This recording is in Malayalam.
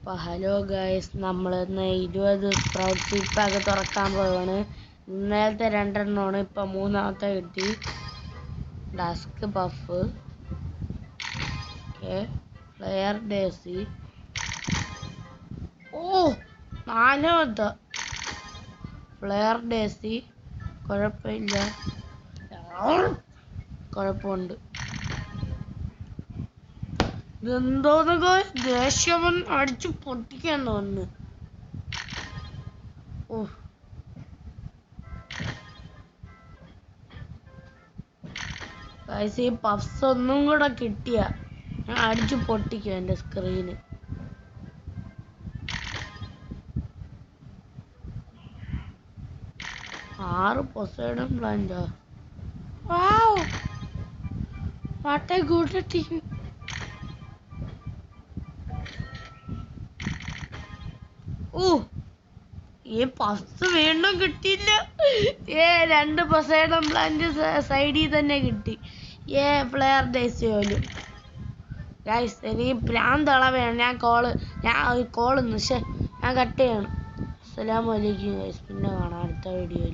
ഹലോ ഗൈസ്, നമ്മളിന്ന് 20 സ്പ്രൗട്ട് സീഡ് പാക്ക് തുറക്കാൻ പോവാണ്. ഇന്നലത്തെ 2 എണ്ണമാണ്, ഇപ്പം 3ാമത്തെ കിട്ടി. ഡസ്ക് പഫ്, ഫ്ലെയർ ഡേസി, 4ാമത്തെ ഫ്ലെയർ ഡേസി. കുഴപ്പമില്ല, കുഴപ്പമുണ്ട്. ഇതെന്തോന്ന് ദേഷ്യം അടിച്ചു പൊട്ടിക്കാൻ തോന്നുന്നു. ഈ പഫ്സ് ഒന്നും കൂടെ കിട്ടിയ ഞാൻ അടിച്ചു പൊട്ടിക്കും എൻ്റെ സ്ക്രീന്. പൊസൈഡൺ പ്ലാന്റോ? Wow, what a good team. ഈ പഫ്സ് വീണ്ടും കിട്ടിയില്ല. 2 പൊസൈഡൺ പ്ലാന്റ് സൈഡിൽ തന്നെ കിട്ടി. ഫ്ലെയർ ഡേസി പോലും. ഗൈസ്, എനിക്ക് ഭ്രാന്തളവാണ്. ഞാൻ കോള് ഞാൻ കട്ട് ചെയ്യണം. അസ്സലാമു അലൈക്കും ഗൈസ്, പിന്നെ കാണാം അടുത്ത വീഡിയോയിൽ.